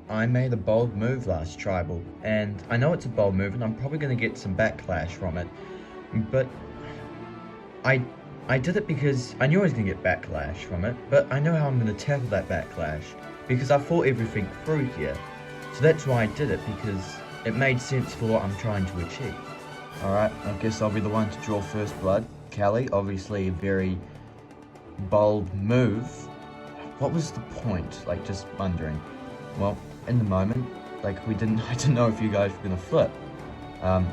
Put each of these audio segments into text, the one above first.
I made a bold move last tribal, and I know it's a bold move and I'm probably going to get some backlash from it, but I I did it because I knew I was going to get backlash from it, but I know how I'm going to tackle that backlash because I thought everything through here. So that's why I did it, because it made sense for what I'm trying to achieve. Alright, I guess I'll be the one to draw first blood. Kelly, obviously a very bold move. What was the point? Like, just wondering. Well, in the moment, like, I didn't know if you guys were gonna flip.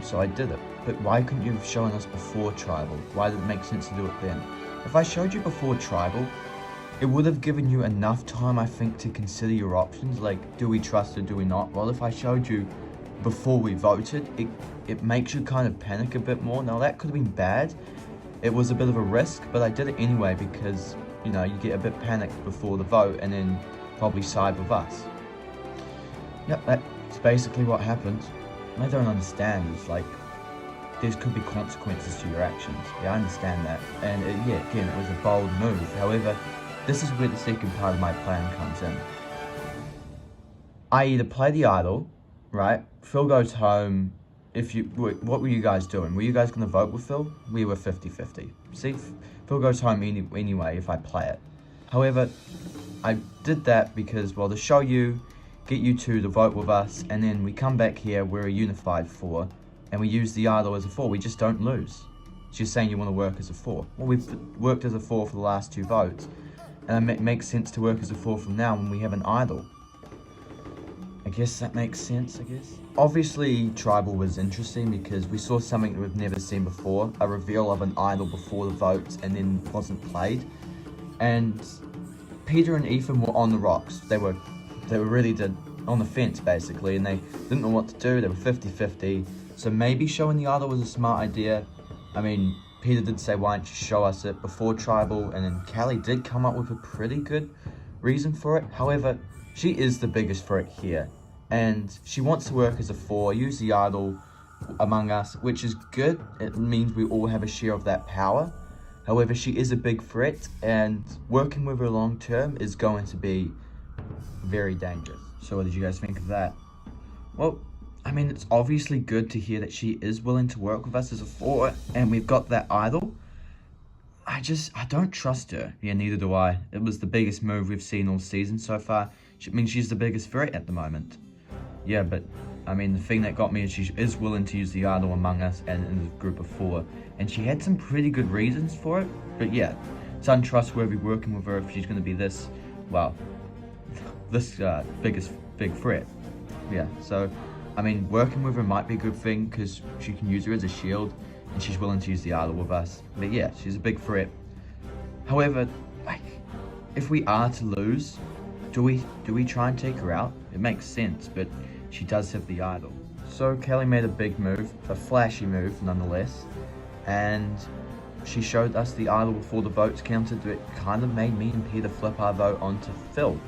So I did it. But why couldn't you have shown us before tribal? Why did it make sense to do it then? If I showed you before tribal, it would have given you enough time, I think, to consider your options. Like, do we trust or do we not? Well, if I showed you before we voted, it makes you kind of panic a bit more. Now, that could have been bad. It was a bit of a risk, but I did it anyway because, you know, you get a bit panicked before the vote and then probably side with us. Yep, that's basically what happened. What I don't understand is, like, there could be consequences to your actions. Yeah, I understand that. And yeah, again, it was a bold move. However, this is where the second part of my plan comes in. I either play the idol, right? Phil goes home. What were you guys doing? Were you guys going to vote with Phil? We were 50-50. See, Phil goes home anyway if I play it. However, I did that because, well, to show you, get you two to vote with us, and then we come back here, we're a unified 4, and we use the idol as a 4. We just don't lose. So you're saying you want to work as a 4. Well, we've worked as a 4 for the last 2 votes, and it makes sense to work as a 4 from now when we have an idol. I guess that makes sense, I guess. Obviously, tribal was interesting because we saw something that we've never seen before, a reveal of an idol before the votes and then wasn't played. And Peter and Ethan were on the rocks. They were really on the fence, basically, and they didn't know what to do. They were 50-50. So maybe showing the idol was a smart idea. I mean, Peter did say, why don't you show us it before tribal? And then Callie did come up with a pretty good reason for it. However, she is the biggest threat here. And she wants to work as a 4, use the idol among us, which is good. It means we all have a share of that power. However, she is a big threat, and working with her long term is going to be very dangerous. So what did you guys think of that? Well, I mean, it's obviously good to hear that she is willing to work with us as a 4, and we've got that idol. I don't trust her. Yeah, neither do I. It was the biggest move we've seen all season so far. I mean, she's the biggest threat at the moment. Yeah, but, I mean, the thing that got me is she is willing to use the idol among us and in a group of 4. And she had some pretty good reasons for it. But yeah, it's untrustworthy working with her if she's going to be this, well, this big threat. Yeah, so, I mean, working with her might be a good thing because she can use her as a shield and she's willing to use the idol with us. But yeah, she's a big threat. However, like, if we are to lose, do we try and take her out? It makes sense, but she does have the idol. So Kelly made a big move, a flashy move nonetheless, and she showed us the idol before the votes counted. It kind of made me and Peter flip our vote onto Phil.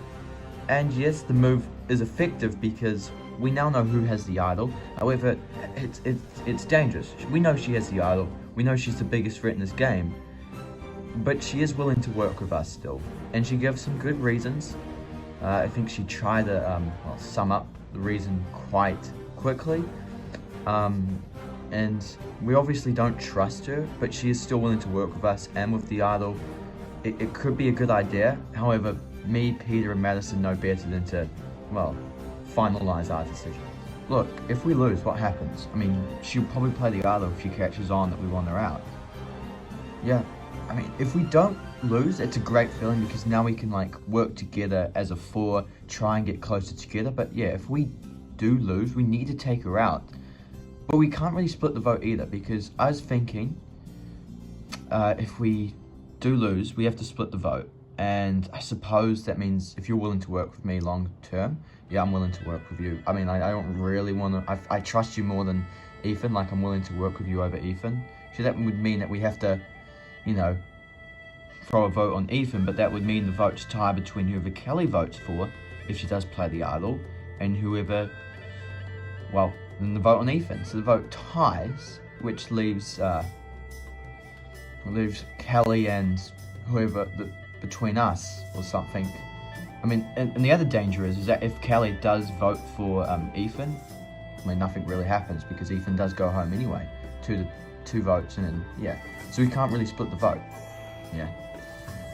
And yes, the move is effective because we now know who has the idol. However, it's dangerous. We know she has the idol. We know she's the biggest threat in this game. But she is willing to work with us still. And she gives some good reasons. I think she tried to sum up the reason quite quickly. And we obviously don't trust her, but she is still willing to work with us and with the idol. It could be a good idea. However, me, Peter, and Madison know better than to, well, finalize our decision. Look, if we lose, what happens? I mean, she'll probably play the idol if she catches on that we want her out. Yeah, I mean, if we don't lose, it's a great feeling because now we can, like, work together as a 4, try and get closer together. But yeah, if we do lose, we need to take her out. But we can't really split the vote either because I was thinking if we do lose, we have to split the vote. And I suppose that means if you're willing to work with me long term, yeah, I'm willing to work with you. I mean, I don't really want to, I trust you more than Ethan, like I'm willing to work with you over Ethan. So that would mean that we have to, you know, throw a vote on Ethan, but that would mean the votes tie between whoever Kelly votes for, if she does play the idol, and whoever, well, then the vote on Ethan. So the vote ties, which leaves Kelly and whoever between us or something. I mean, and the other danger is that if Kelly does vote for Ethan, I mean, nothing really happens because Ethan does go home anyway. Two votes, and then, yeah. So we can't really split the vote. Yeah.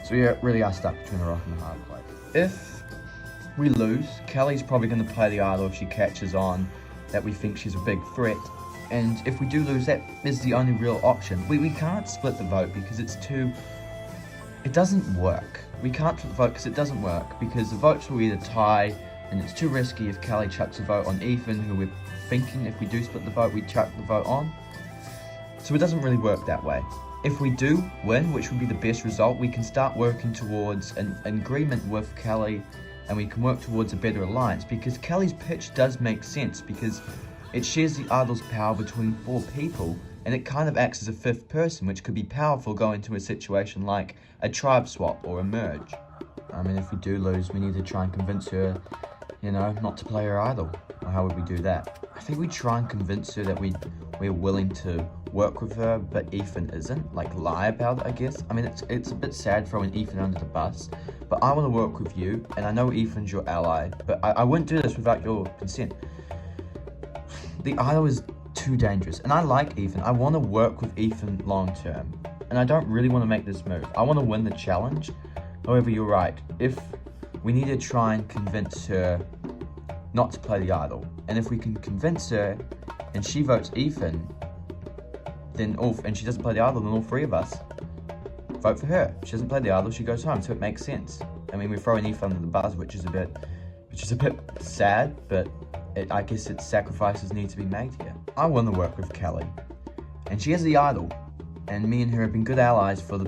So we really are stuck between a rock and a hard place. If we lose, Kelly's probably going to play the idol if she catches on that we think she's a big threat. And if we do lose, that is the only real option. We can't split the vote because it doesn't work. We can't split the vote because it doesn't work, because the votes will either tie, and it's too risky if Kelly chucks a vote on Ethan, who we're thinking if we do split the vote, we chuck the vote on. So it doesn't really work that way. If we do win, which would be the best result, we can start working towards an agreement with Kelly, and we can work towards a better alliance, because Kelly's pitch does make sense, because it shares the idol's power between 4 people, and it kind of acts as a 5th person, which could be powerful going into a situation like a tribe swap or a merge. I mean, if we do lose, we need to try and convince her, you know, not to play her idol. Or how would we do that? I think we try and convince her that we're willing to work with her, but Ethan isn't. Like, lie about it, I guess. I mean, it's a bit sad throwing Ethan under the bus, but I want to work with you, and I know Ethan's your ally, but I wouldn't do this without your consent. The idol is too dangerous, and I like Ethan. I want to work with Ethan long term, and I don't really want to make this move. I want to win the challenge. However, you're right. If we need to try and convince her not to play the idol, and if we can convince her and she votes Ethan, then and she doesn't play the idol, then all 3 of us vote for her. If she doesn't play the idol, she goes home, so it makes sense. I mean, we're throwing Ethan under the bus, which is a bit sad, but I guess it's sacrifices need to be made here. I want to work with Kelly, and she has the idol, and me and her have been good allies for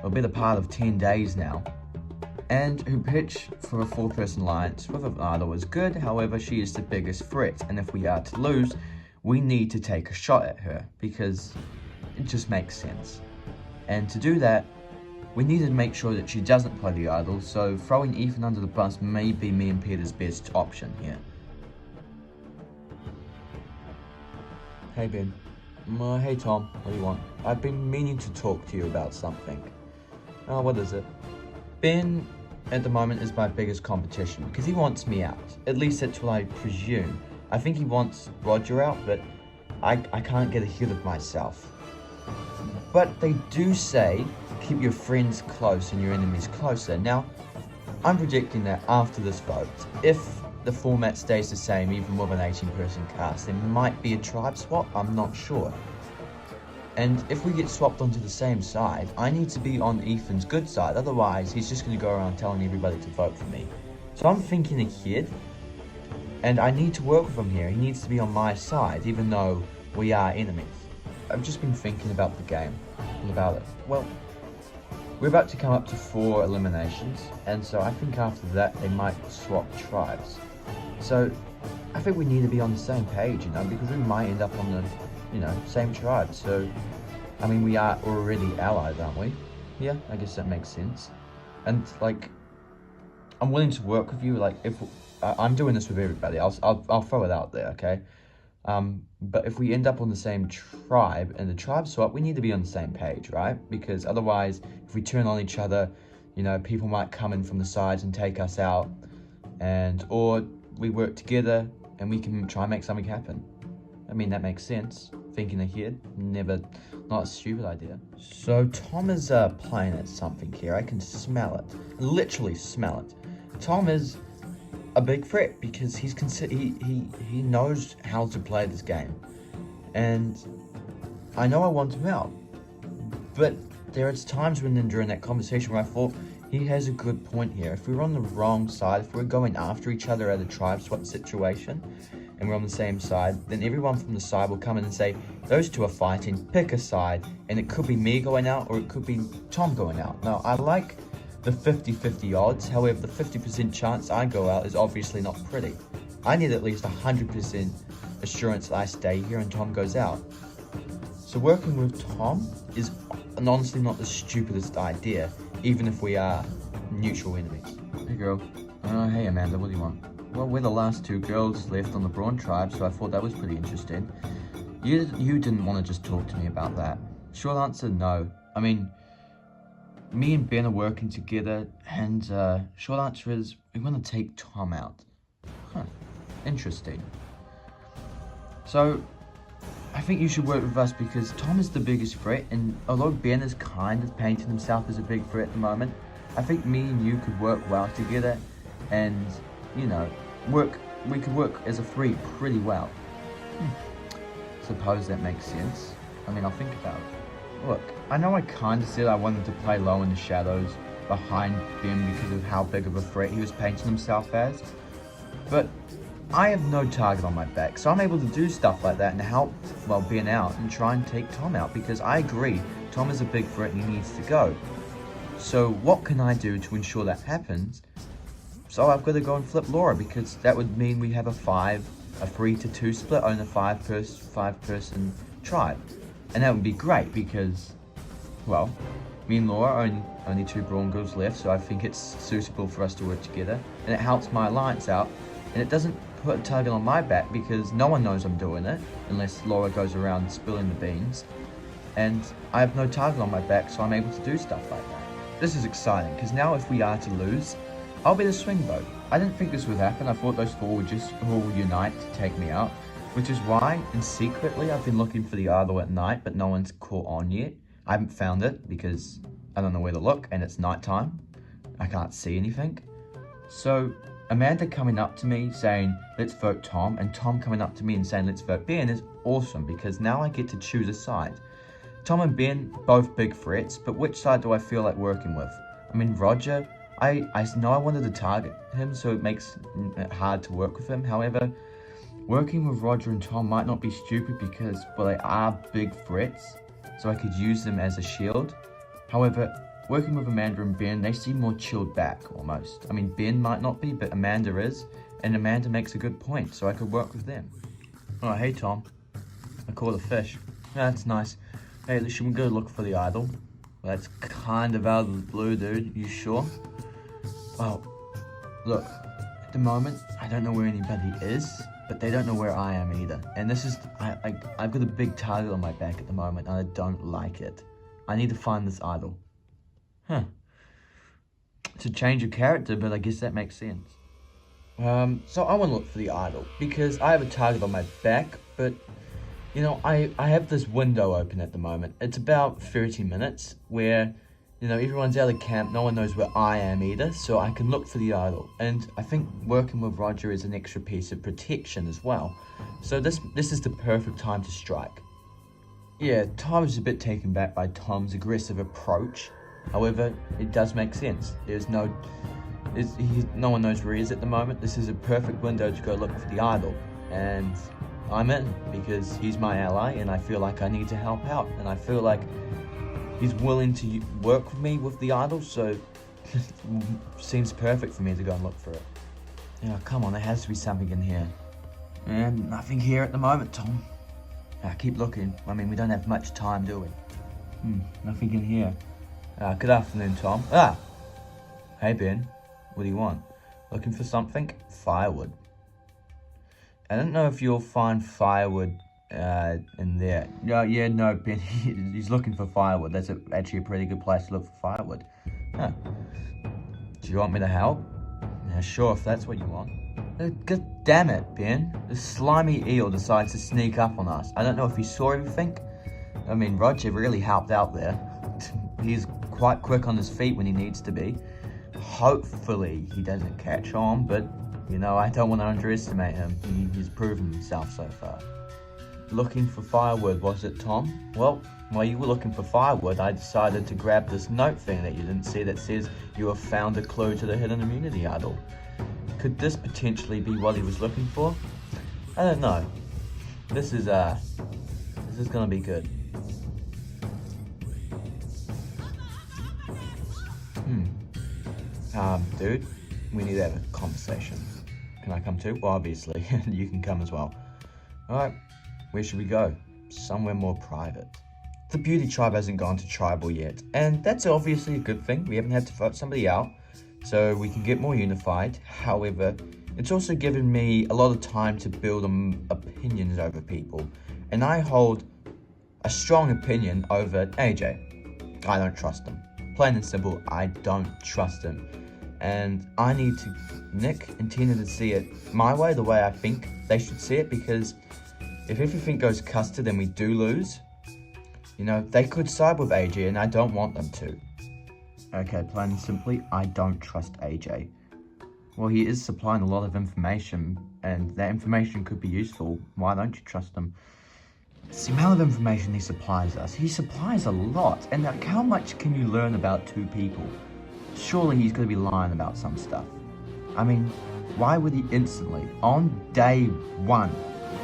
a better part of 10 days now. And her pitch for a 4-person alliance with an idol is good, however, she is the biggest threat, and if we are to lose, we need to take a shot at her, because it just makes sense. And to do that, we need to make sure that she doesn't play the idol, so throwing Ethan under the bus may be me and Peter's best option here. Hey Ben. Hey Tom, what do you want? I've been meaning to talk to you about something. Oh, what is it? Ben, at the moment, is my biggest competition because he wants me out. At least that's what I presume. I think he wants Roger out, but I can't get ahead of myself. But they do say, keep your friends close and your enemies closer. Now, I'm predicting that after this vote, if the format stays the same, even with an 18-person cast, there might be a tribe swap, I'm not sure. And if we get swapped onto the same side, I need to be on Ethan's good side, otherwise he's just going to go around telling everybody to vote for me. So I'm thinking ahead, and I need to work with him here. He needs to be on my side, even though we are enemies. I've just been thinking about the game, and about it. Well, we're about to come up to 4 eliminations, and so I think after that they might swap tribes. So I think we need to be on the same page, you know, because we might end up on the, you know, same tribe. So, I mean, we are already allies, aren't we? Yeah, I guess that makes sense. And like, I'm willing to work with you. Like, if I'm doing this with everybody, I'll throw it out there, okay? But if we end up on the same tribe and the tribe swap, we need to be on the same page, right? Because otherwise, if we turn on each other, you know, people might come in from the sides and take us out, or we work together and we can try and make something happen. I mean, that makes sense. Thinking ahead, not a stupid idea. So Tom is playing at something here. I can smell it, literally smell it. Tom is a big threat because he knows how to play this game, and I know I want him out. But there are times during that conversation where I thought he has a good point here. If we're on the wrong side, if we're going after each other at a tribe swap situation, and we're on the same side, then everyone from the side will come in and say, those two are fighting, pick a side, and it could be me going out, or it could be Tom going out. Now, I like the 50-50 odds, however, the 50% chance I go out is obviously not pretty. I need at least 100% assurance that I stay here and Tom goes out. So working with Tom is honestly not the stupidest idea, even if we are mutual enemies. Hey girl. Hey Amanda, what do you want? Well, we're the last 2 girls left on the Brawn tribe, so I thought that was pretty interesting. You didn't want to just talk to me about that. Short answer, no. I mean, me and Ben are working together, and short answer is We want to take Tom out. Huh. Interesting. So, I think you should work with us because Tom is the biggest threat, and although Ben is kind of painting himself as a big threat at the moment, I think me and you could work well together, and, you know, we could work as a three pretty well. Suppose that makes sense. I mean, I'll think about it. Look, I know I kind of said I wanted to play low in the shadows behind Ben because of how big of a threat he was painting himself as, but I have no target on my back, so I'm able to do stuff like that and help, well, Ben out and try and take Tom out, because I agree, Tom is a big threat and he needs to go. So what can I do to ensure that happens? So I've got to go and flip Laura, because that would mean we have a 3-to-2 split on a five-person tribe. And that would be great because, well, me and Laura are only 2 Brawn girls left, so I think it's suitable for us to work together. And it helps my alliance out, and it doesn't put a target on my back because no one knows I'm doing it, unless Laura goes around spilling the beans. And I have no target on my back, so I'm able to do stuff like that. This is exciting, because now if we are to lose, I'll be the swing vote. I didn't think this would happen. I thought those 4 would just all unite to take me out, which is why, and secretly, I've been looking for the idol at night, but no one's caught on yet. I haven't found it because I don't know where to look, and it's nighttime. I can't see anything. So Amanda coming up to me saying, let's vote Tom, and Tom coming up to me and saying, let's vote Ben is awesome, because now I get to choose a side. Tom and Ben, both big threats, but which side do I feel like working with? I mean, Roger, I know I wanted to target him, so it makes it hard to work with him. However, working with Roger and Tom might not be stupid because, well, they are big threats, so I could use them as a shield. However, working with Amanda and Ben, they seem more chilled back, almost. I mean, Ben might not be, but Amanda is, and Amanda makes a good point, so I could work with them. Oh, hey, Tom. I caught a fish. Yeah, that's nice. Hey, should we go look for the idol? Well, that's kind of out of the blue, dude. You sure? Well, look, at the moment, I don't know where anybody is, but they don't know where I am either. And this is, I've got a big target on my back at the moment, and I don't like it. I need to find this idol. Huh. It's a change of character, but I guess that makes sense. So I want to look for the idol, because I have a target on my back, but, you know, I have this window open at the moment. It's about 30 minutes, where, you know, everyone's out of camp, no one knows where I am either, so I can look for the idol. And I think working with Roger is an extra piece of protection as well. So this is the perfect time to strike. Yeah, Tom is a bit taken back by Tom's aggressive approach. However, it does make sense. No one knows where he is at the moment. This is a perfect window to go look for the idol. And I'm in, because he's my ally, and I feel like I need to help out. And I feel like he's willing to work with me with the idol, so it seems perfect for me to go and look for it. Yeah, come on, there has to be something in here. And nothing here at the moment, Tom. Keep looking. I mean, we don't have much time, do we? Nothing in here. Good afternoon, Tom. Hey, Ben. What do you want? Looking for something? Firewood. I don't know if you'll find firewood in there. No, Ben. He's looking for firewood. That's actually a pretty good place to look for firewood. Do you want me to help? Yeah, sure, if that's what you want. God damn it, Ben. This slimy eel decides to sneak up on us. I don't know if he saw everything. I mean, Roger really helped out there. He's quite quick on his feet when he needs to be. Hopefully he doesn't catch on, but, you know, I don't want to underestimate him. He's proven himself so far. Looking for firewood, was it, Tom? Well, while you were looking for firewood, I decided to grab this note thing that you didn't see that says you have found a clue to the hidden immunity idol. Could this potentially be what he was looking for? I don't know. This is gonna be good. Dude, we need to have a conversation. Can I come too? Well, obviously, you can come as well. Alright, where should we go? Somewhere more private. The beauty tribe hasn't gone to tribal yet, and that's obviously a good thing. We haven't had to vote somebody out, so we can get more unified. However, it's also given me a lot of time to build opinions over people, and I hold a strong opinion over AJ. I don't trust him. Plain and simple, I don't trust him. and I need Nick and Tina to see it my way, the way I think they should see it, because if everything goes custard and we do lose, you know, they could side with AJ, and I don't want them to. Okay, plain and simply, I don't trust AJ. Well, he is supplying a lot of information, and that information could be useful. Why don't you trust him? It's the amount of information he supplies us. He supplies a lot, and like, how much can you learn about two people? Surely he's going to be lying about some stuff. I mean, why would he instantly, on day one,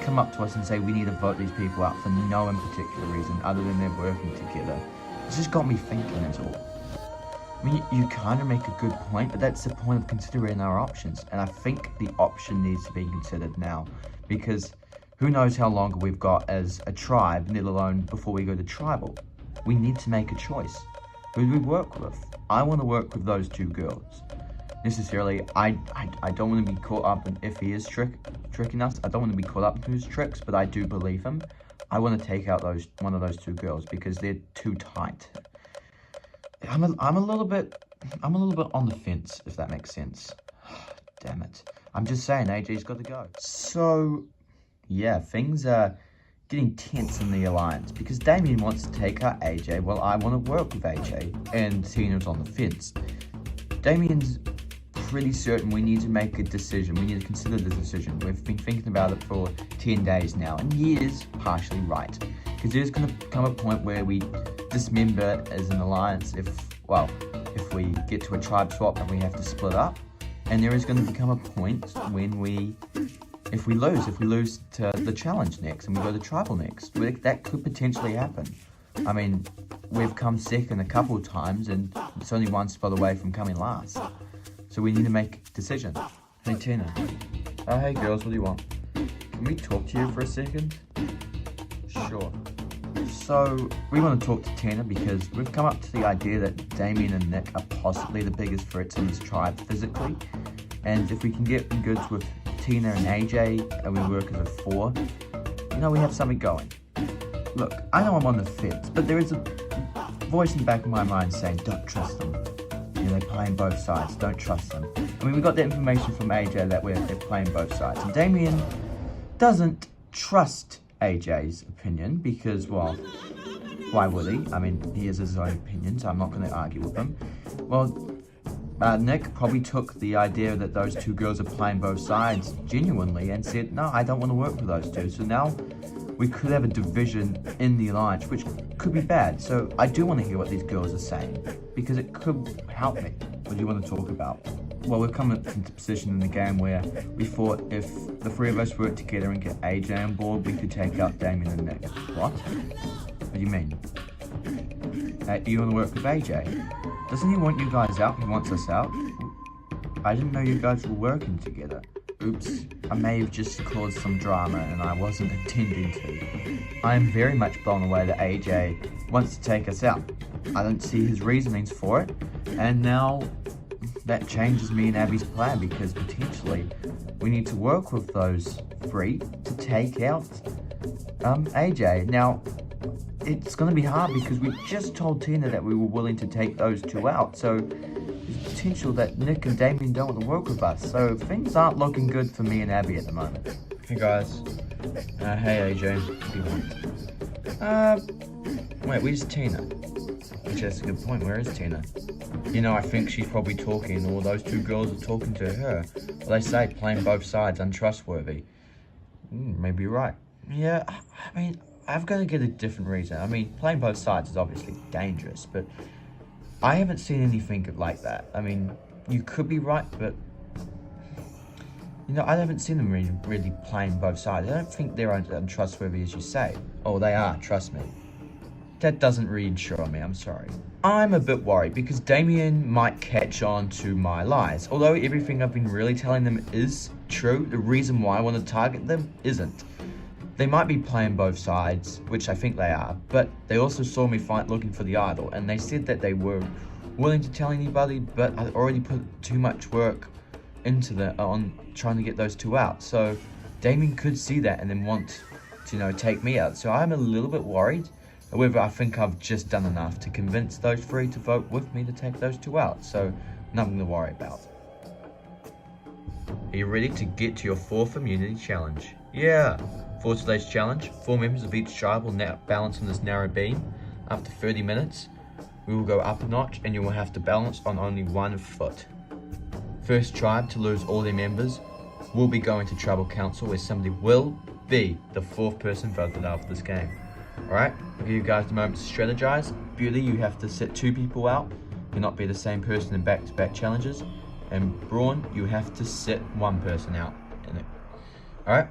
come up to us and say we need to vote these people out for no in particular reason other than they're working together? It's just got me thinking, that's all. I mean, you kind of make a good point, but that's the point of considering our options. And I think the option needs to be considered now, because who knows how long we've got as a tribe, let alone before we go to tribal. We need to make a choice. Who do we work with? I want to work with those two girls. Necessarily, I don't want to be caught up in if he is tricking us. I don't want to be caught up in his tricks, but I do believe him. I want to take out one of those two girls because they're too tight. I'm a little bit on the fence, if that makes sense. Damn it. I'm just saying, AJ's got to go. So, yeah, things are getting tense in the alliance because Damien wants to take out AJ while I want to work with AJ, and Tina's on the fence. Damien's pretty certain we need to make a decision. We need to consider the decision. We've been thinking about it for 10 days now, and he is partially right. Because there's going to come a point where we dismember as an alliance if we get to a tribe swap and we have to split up. And there is going to become a point when if we lose to the challenge next and we go to tribal next, that could potentially happen. I mean, we've come second a couple of times and it's only one spot away from coming last. So we need to make a decision. Hey Tina. Hey girls, what do you want? Can we talk to you for a second? Sure. So, we want to talk to Tina because we've come up to the idea that Damien and Nick are possibly the biggest threats in this tribe physically. And if we can get in goods with Tina and AJ and we work as a 4, you know, we have something going. Look, I know I'm on the fence, but there is a voice in the back of my mind saying, don't trust them. You know, they're playing both sides, don't trust them. I mean, we got the information from AJ that they're playing both sides. And Damien doesn't trust AJ's opinion because, well, why would he? I mean, he has his own opinions. I'm not going to argue with him. Well, Nick probably took the idea that those two girls are playing both sides genuinely and said, no, I don't want to work with those two. So now we could have a division in the alliance, which could be bad. So I do want to hear what these girls are saying because it could help me. What do you want to talk about? Well, we've come into a position in the game where we thought if the 3 of us work together and get AJ on board, we could take out Damien and Nick. What? What do you mean? You want to work with AJ? Doesn't he want you guys out? He wants us out? I didn't know you guys were working together. Oops, I may have just caused some drama and I wasn't intending to. I am very much blown away that AJ wants to take us out. I don't see his reasonings for it, and now that changes me and Abby's plan because potentially we need to work with those 3 to take out AJ. Now, it's going to be hard because we just told Tina that we were willing to take those 2 out, so there's potential that Nick and Damien don't want to work with us, so things aren't looking good for me and Abby at the moment. Hey guys. Hey AJ. What do you want? Wait, where's Tina? Which is a good point, where is Tina? You know, I think she's probably talking, or those 2 girls are talking to her. Well, they say playing both sides untrustworthy. Maybe you're right. Yeah, I mean, I've got to get a different reason. I mean, playing both sides is obviously dangerous, but I haven't seen anything like that. I mean, you could be right, but you know, I haven't seen them really playing both sides. I don't think they're untrustworthy as you say. Oh, they are, trust me. That doesn't reassure me, I'm sorry. I'm a bit worried because Damien might catch on to my lies. Although everything I've been really telling them is true, the reason why I want to target them isn't. They might be playing both sides, which I think they are, but they also saw me looking for the idol, and they said that they were willing to tell anybody, but I already put too much work into on trying to get those 2 out. So Damien could see that and then want to, you know, take me out. So I'm a little bit worried. However, I think I've just done enough to convince those 3 to vote with me to take those 2 out. So nothing to worry about. Are you ready to get to your 4th immunity challenge? Yeah! For today's challenge, 4 members of each tribe will now balance on this narrow beam. After 30 minutes, we will go up a notch and you will have to balance on only 1 foot. First tribe to lose all their members will be going to tribal council, where somebody will be the 4th person voted out of this game. Alright, I'll give you guys a moment to strategize. Beauty, you have to set 2 people out. You cannot be the same person in back-to-back challenges. And Brawn, you have to set 1 person out in it. Alright,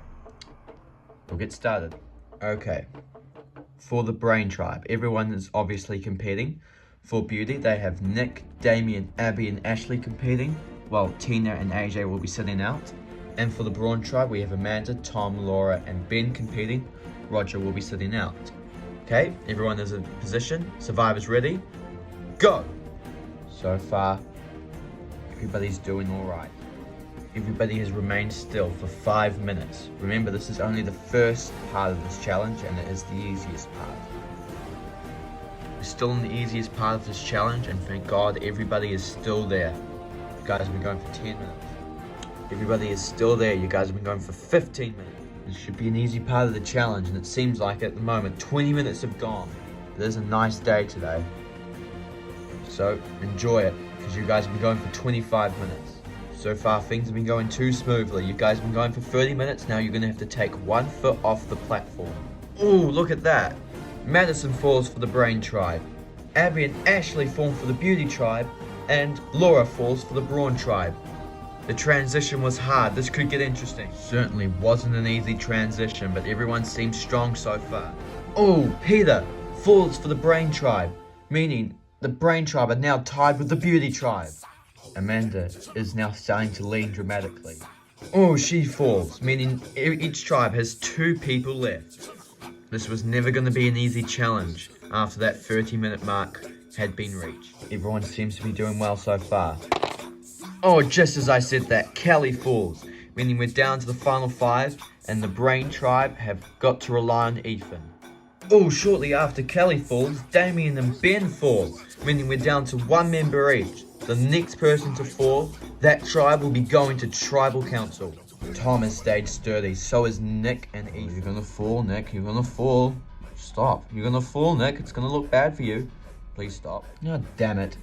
we'll get started. Okay, for the Brain tribe, everyone is obviously competing. For Beauty, they have Nick, Damien, Abby and Ashley competing, while Tina and AJ will be sitting out. And for the Brawn tribe, we have Amanda, Tom, Laura and Ben competing. Roger will be sitting out. Okay, everyone is in position. Survivors ready? Go! So far, everybody's doing alright. Everybody has remained still for 5 minutes. Remember, this is only the first part of this challenge and it is the easiest part. We're still in the easiest part of this challenge and thank God everybody is still there. You guys have been going for 10 minutes. Everybody is still there. You guys have been going for 15 minutes. This should be an easy part of the challenge and it seems like at the moment 20 minutes have gone. It is a nice day today. So enjoy it because you guys have been going for 25 minutes. So far things have been going too smoothly. You guys have been going for 30 minutes. Now you're going to have to take 1 foot off the platform. Ooh, look at that. Madison falls for the Brain tribe. Abby and Ashley fall for the Beauty tribe. And Laura falls for the Brawn tribe. The transition was hard. This could get interesting. Certainly wasn't an easy transition, but everyone seems strong so far. Oh, Peter falls for the Brain tribe, meaning the Brain tribe are now tied with the Beauty tribe. Amanda is now starting to lean dramatically. Oh, she falls, meaning each tribe has 2 people left. This was never going to be an easy challenge after that 30-minute mark had been reached. Everyone seems to be doing well so far. Oh, just as I said that, Kelly falls, meaning we're down to the final 5 and the Brain tribe have got to rely on Ethan. Oh, shortly after Kelly falls, Damien and Ben fall, meaning we're down to 1 member each. The next person to fall, that tribe will be going to tribal council. Tom has stayed sturdy, so is Nick and Ethan. You're gonna fall, Nick, you're gonna fall. Stop, you're gonna fall, Nick, it's gonna look bad for you. Please stop. Oh, damn it.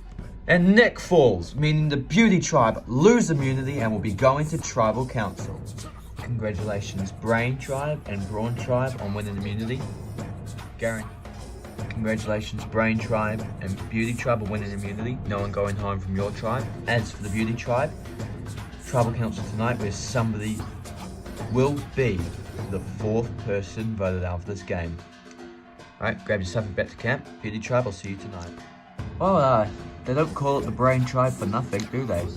And Nick falls, meaning the Beauty tribe lose immunity and will be going to tribal council. Congratulations, Brain tribe and Brawn tribe on winning immunity. Garen, congratulations, Brain tribe and Beauty tribe on winning immunity. No one going home from your tribe. As for the Beauty tribe, tribal council tonight where somebody will be the 4th person voted out of this game. Alright, grab yourself back to camp. Beauty tribe, I'll see you tonight. Well, they don't call it the Brain tribe for nothing, do they?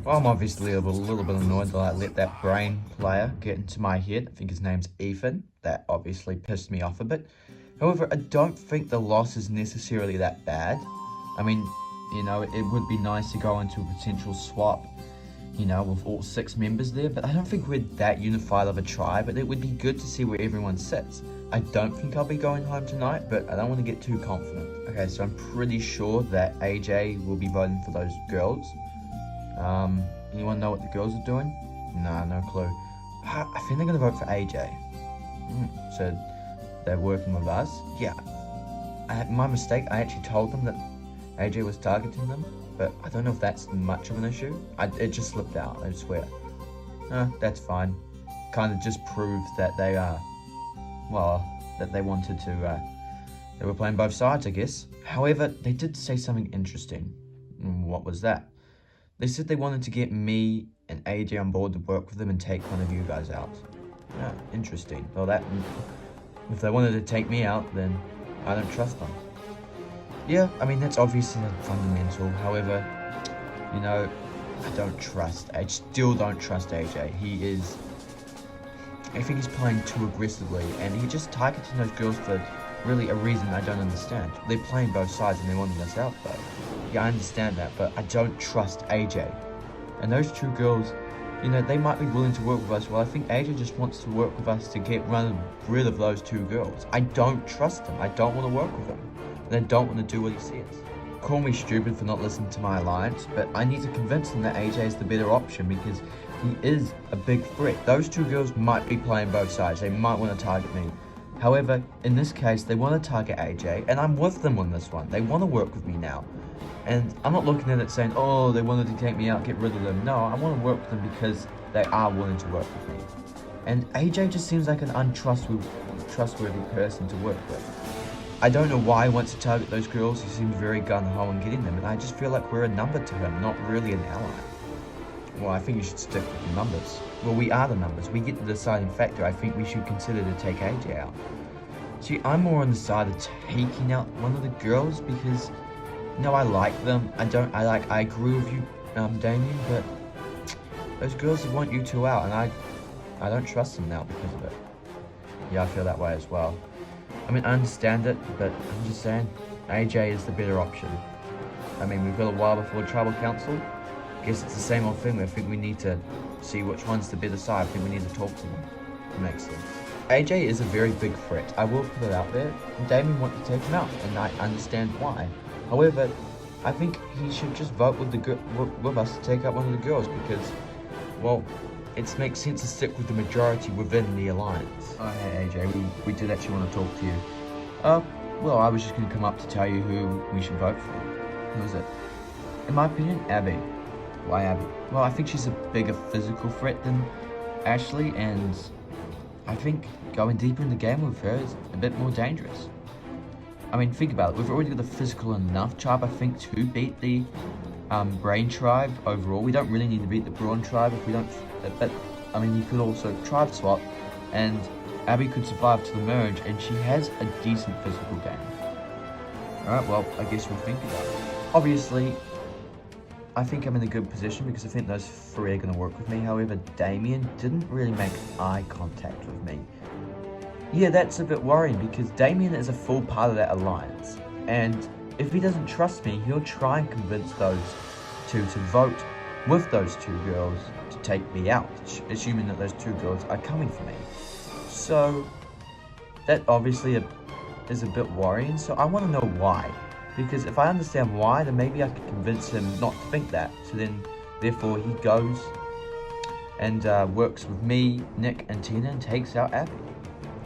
Well, I'm obviously a little bit annoyed that I let that Brain player get into my head. I think his name's Ethan. That obviously pissed me off a bit. However, I don't think the loss is necessarily that bad. I mean, you know, it would be nice to go into a potential swap, you know, with all 6 members there, but I don't think we're that unified of a tribe, but it would be good to see where everyone sits. I don't think I'll be going home tonight, but I don't want to get too confident. Okay, so I'm pretty sure that AJ will be voting for those girls. Anyone know what the girls are doing? Nah, no clue. I think they're going to vote for AJ. So they're working with us. Yeah. My mistake, I actually told them that AJ was targeting them, but I don't know if that's much of an issue. It just slipped out, I swear. That's fine. Kind of just proves that they that they wanted to, they were playing both sides, I guess. However, they did say something interesting. What was that? They said they wanted to get me and AJ on board to work with them and take one of you guys out. Yeah, interesting. Well, if they wanted to take me out, then I don't trust them. Yeah, I mean, that's obviously fundamental. However, you know, I still don't trust AJ. I think he's playing too aggressively and he just targeting those girls for really a reason I don't understand. They're playing both sides and they wanted us out though. Yeah, I understand that, but I don't trust AJ. And those 2 girls, you know, they might be willing to work with us. Well, I think AJ just wants to work with us to get rid of those 2 girls. I don't trust him. I don't want to work with him. And I don't want to do what he says. call me stupid for not listening to my alliance, but I need to convince them that AJ is the better option because he is a big threat. Those two girls might be playing both sides. They might want to target me. However, in this case, they want to target AJ, and I'm with them on this one. They want to work with me now. And I'm not looking at it saying, oh, they wanted to take me out, get rid of them. No, I want to work with them because they are willing to work with me. And AJ just seems like an untrustworthy person to work with. I don't know why he wants to target those girls. He seems very gung-ho on getting them, and I just feel like we're a number to him, not really an ally. Well, I think you should stick with the numbers. Well, we are the numbers. We get the deciding factor. I think we should consider to take AJ out. See, I'm more on the side of taking out one of the girls because, no, I like them. I agree with you, Damien, but those girls want you two out, and I don't trust them now because of it. Yeah, I feel that way as well. I mean, I understand it, but I'm just saying, AJ is the better option. I mean, we've got a while before Tribal Council. Guess it's the same old thing. I think we need to see which one's the better side. I think we need to talk to them. It makes sense. AJ is a very big threat. I will put it out there. Damien wants to take him out, and I understand why. However, I think he should just vote with us to take out one of the girls because, well, it makes sense to stick with the majority within the alliance. Oh, hey AJ, we did actually want to talk to you. Well, I was just going to come up to tell you who we should vote for. Who is it? In my opinion, Abby. Why Abby? Well, I think she's a bigger physical threat than Ashley, and I think going deeper in the game with her is a bit more dangerous. I mean, think about it. We've already got the physical enough tribe, I think, to beat the Brain tribe overall. We don't really need to beat the Brawn tribe if we don't. But I mean, you could also tribe swap, and Abby could survive to the merge, and she has a decent physical game. Alright, well, I guess we'll think about it. Obviously, I think I'm in a good position because I think those three are going to work with me. However, Damien didn't really make eye contact with me. Yeah, that's a bit worrying because Damien is a full part of that alliance. And if he doesn't trust me, he'll try and convince those two to vote with those two girls to take me out, assuming that those two girls are coming for me. So, that obviously is a bit worrying. So I want to know why. Because if I understand why, then maybe I could convince him not to think that. So then, therefore, he goes and works with me, Nick, and Tina and takes out Abby.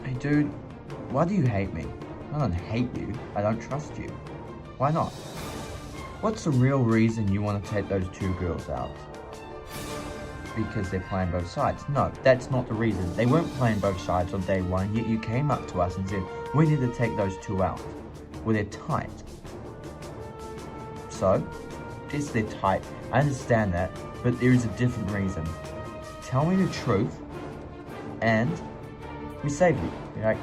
Hey, dude, why do you hate me? I don't hate you. I don't trust you. Why not? What's the real reason you want to take those two girls out? Because they're playing both sides. No, that's not the reason. They weren't playing both sides on day one, yet you came up to us and said, we need to take those two out. Well, they're tight. So, yes, they're tight. I understand that, but there is a different reason. Tell me the truth, and we save you. Like,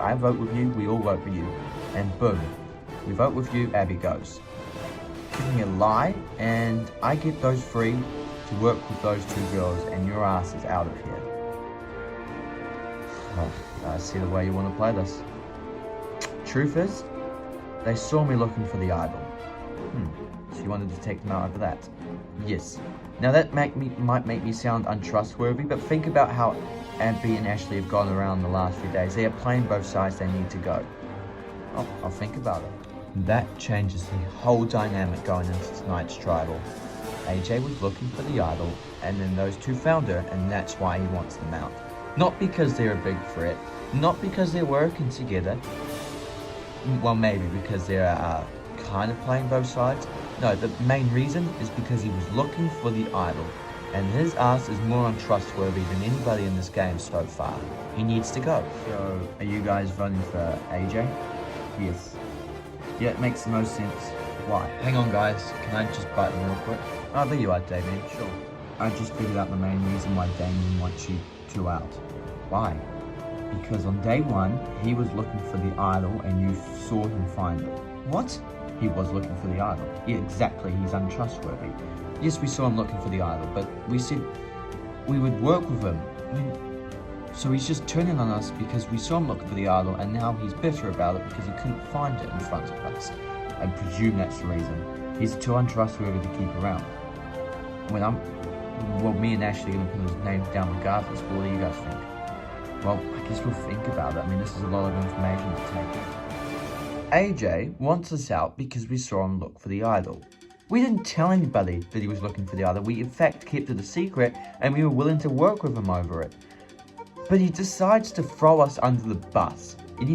I vote with you, we all vote with you, and boom, we vote with you, Abby goes. Give me a lie, and I get those three to work with those two girls, and your ass is out of here. Oh, I see the way you want to play this. Truth is, they saw me looking for the idol. So you wanted to take them out over that? Yes. Now that might make me sound untrustworthy, but think about how Abby and Ashley have gone around the last few days. They are playing both sides, they need to go. Oh, I'll think about it. That changes the whole dynamic going into tonight's tribal. AJ was looking for the idol, and then those two found her, and that's why he wants them out. Not because they're a big threat, not because they're working together. Well, maybe because they're kind of playing both sides. No, the main reason is because he was looking for the idol, and his ass is more untrustworthy than anybody in this game so far. He needs to go. So, are you guys voting for AJ? Yes. Yeah, it makes the most sense. Why? Hang on, guys. Can I just bite in real quick? Oh, there you are, Damien. Sure. I just figured out the main reason why Damien wants you two out. Why? Because on day one, he was looking for the idol and you saw him find it. What? He was looking for the idol. Yeah, exactly. He's untrustworthy. Yes, we saw him looking for the idol, but we said we would work with him. I mean, so he's just turning on us because we saw him looking for the idol, and now he's bitter about it because he couldn't find it in front of us. I presume that's the reason. He's too untrustworthy to keep around. Well, me and Ashley are going to put his name down regardless, but what do you guys think? Well, I guess we'll think about it. I mean, this is a lot of information to take in. AJ wants us out because we saw him look for the idol. We didn't tell anybody that he was looking for the idol. We in fact kept it a secret and we were willing to work with him over it. But he decides to throw us under the bus. And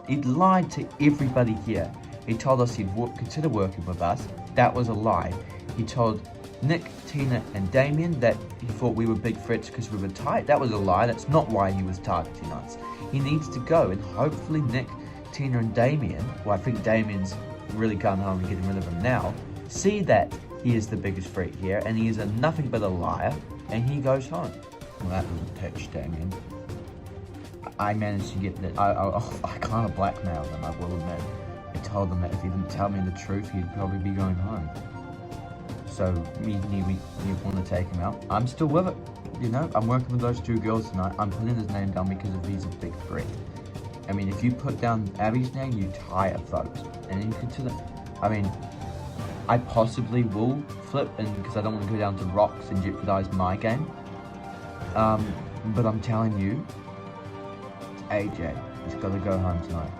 he lied to everybody here. He told us he'd consider working with us. That was a lie. He told Nick, Tina and Damien that he thought we were big threats because we were tight. That was a lie. That's not why he was targeting us. He needs to go, and hopefully Nick, Tina and Damien, well, I think Damien's really gone home and getting rid of him now, see that he is the biggest threat here and he is nothing but a liar, and he goes home. Well, that was a pitch, Damien. I managed to get that. I kind of blackmailed him, I will admit. I told him that if he didn't tell me the truth, he'd probably be going home. So we want to take him out. I'm still with it. You know, I'm working with those two girls tonight. I'm putting his name down because of he's a big threat. I mean, if you put down Abby's name, you tie a vote. And you consider, I mean, I possibly will flip, and because I don't want to go down to rocks and jeopardize my game. But I'm telling you, AJ, he's got to go home tonight.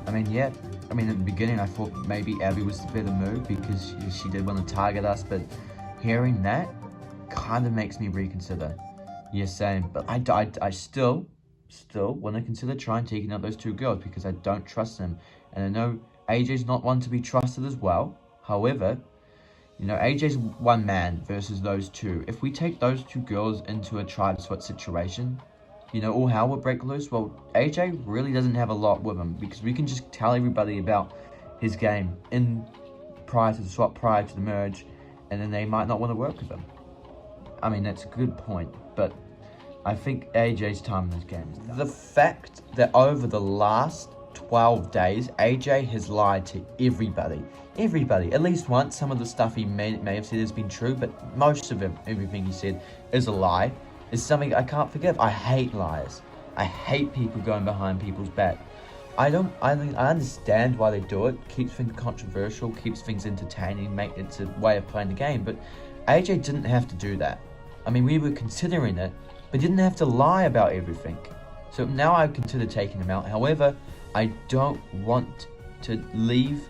I mean, yeah. I mean, at the beginning, I thought maybe Abby was the better move because she did want to target us, but hearing that kind of makes me reconsider. Yeah, same. But I still want to consider trying taking out those two girls because I don't trust them. And I know AJ's not one to be trusted as well. However, you know, AJ's one man versus those two. If we take those two girls into a tribe swat situation, you know, all hell will break loose. Well, AJ really doesn't have a lot with him because we can just tell everybody about his game prior to the swap, prior to the merge, and then they might not want to work with him. I mean, that's a good point, but I think AJ's time in this game is done. The fact that over the last 12 days, AJ has lied to everybody. Everybody. At least once. Some of the stuff he may have said has been true, but most of everything he said is a lie. Is something I can't forgive. I hate liars. I hate people going behind people's back. I understand why they do it. Keeps things controversial, keeps things entertaining, it's a way of playing the game, but AJ didn't have to do that. I mean, we were considering it, but didn't have to lie about everything. So now I consider taking him out. However, I don't want to leave,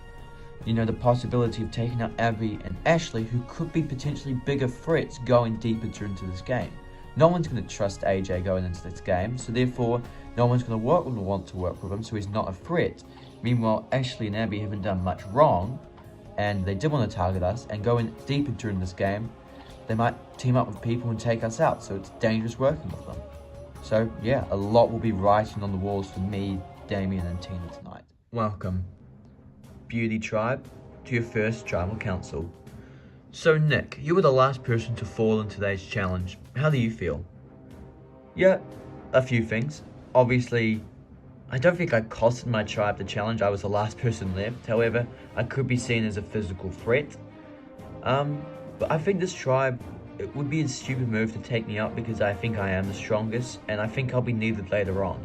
you know, the possibility of taking out Abby and Ashley, who could be potentially bigger threats going deeper into this game. No one's going to trust AJ going into this game, so therefore no one's going to want to work with him, so he's not a threat. Meanwhile, Ashley and Abby haven't done much wrong, and they did want to target us, and going deeper during this game, they might team up with people and take us out, so it's dangerous working with them. So yeah, a lot will be writing on the walls for me, Damien and Tina tonight. Welcome, Beauty Tribe, to your first tribal council. So Nick, you were the last person to fall in today's challenge. How do you feel? Yeah, a few things. Obviously, I don't think I costed my tribe the challenge. I was the last person left. However, I could be seen as a physical threat. But I think this tribe, it would be a stupid move to take me out because I think I am the strongest and I think I'll be needed later on.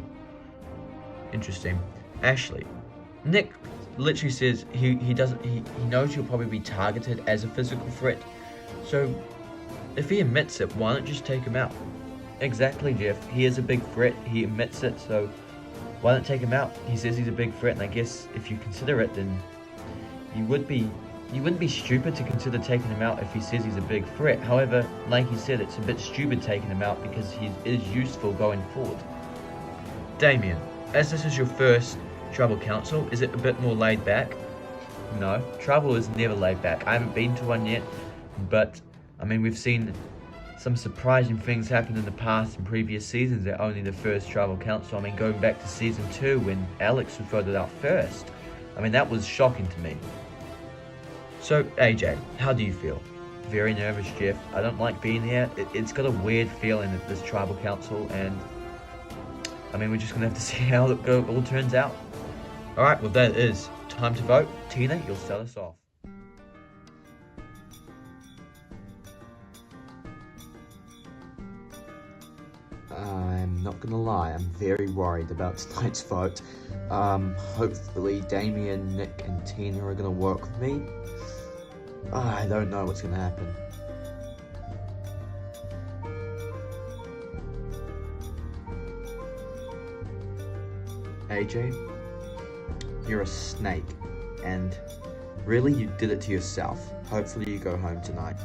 Interesting. Ashley, Nick literally says he knows you'll probably be targeted as a physical threat. So if he admits it, why not just take him out? Exactly, Jeff. He is a big threat. He admits it, so why not take him out? He says he's a big threat, and I guess if you consider it, then you wouldn't be stupid to consider taking him out if he says he's a big threat. However, like he said, it's a bit stupid taking him out because he is useful going forward. Damien, as this is your first tribal council, is it a bit more laid back? No, tribal is never laid back. I haven't been to one yet, but I mean, we've seen some surprising things happen in the past in previous seasons at only the first tribal council. I mean, going back to season 2 when Alex was voted out first. I mean, that was shocking to me. So, AJ, how do you feel? Very nervous, Jeff. I don't like being here. It's got a weird feeling at this tribal council, and I mean, we're just gonna have to see how it all turns out. Alright, well that is time to vote. Tina, you'll start us off. I'm not gonna lie, I'm very worried about tonight's vote. Hopefully Damien, Nick and Tina are gonna work with me. I don't know what's gonna happen. AJ, You're a snake, and really, you did it to yourself. Hopefully you go home tonight.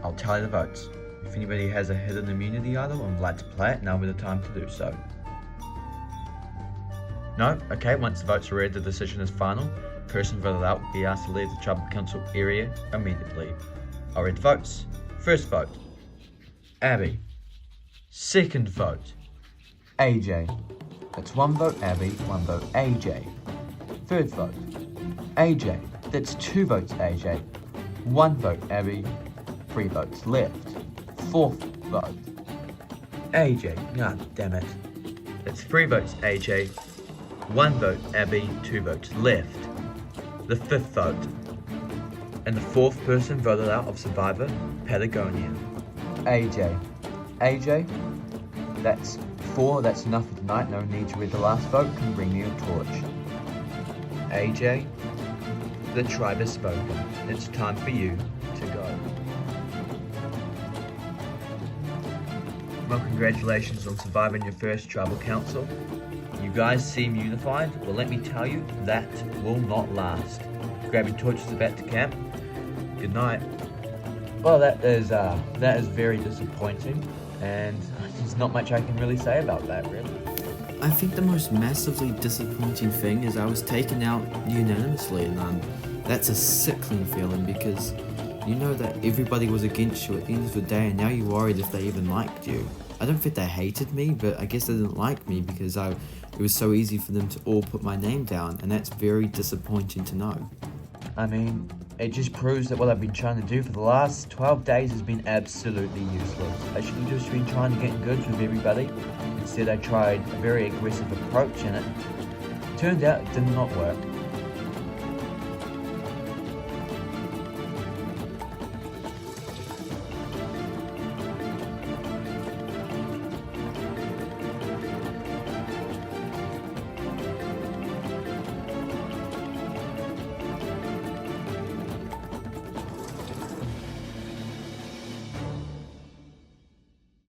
I'll tally the votes. If anybody has a hidden immunity idol and would like to play it, now would be the time to do so. No? Okay, once the votes are read, the decision is final. Person voted out will be asked to leave the tribal council area immediately. I'll read the votes. First vote, Abby. Second vote, AJ. That's 1 vote Abby, 1 vote AJ. Third vote, AJ. That's 2 votes AJ, 1 vote Abby, 3 votes left. Fourth vote, AJ. God damn it. That's 3 votes AJ, 1 vote Abby, 2 votes left. The fifth vote, and the fourth person voted out of Survivor, Patagonia. AJ. AJ, that's 4, that's enough for tonight, no need to read the last vote, can bring me a torch. AJ, the tribe has spoken. It's time for you to go. Well, congratulations on surviving your first tribal council. You guys seem unified. Well, let me tell you, that will not last. Grab your torches about to camp. Good night. Well, that is very disappointing, and there's not much I can really say about that, really. I think the most massively disappointing thing is I was taken out unanimously, and that's a sickling feeling because you know that everybody was against you at the end of the day, and now you're worried if they even liked you. I don't think they hated me, but I guess they didn't like me because it was so easy for them to all put my name down, and that's very disappointing to know. I mean, it just proves that what I've been trying to do for the last 12 days has been absolutely useless. I should have just been trying to get in goods with everybody. Instead, I tried a very aggressive approach, and it turned out it did not work.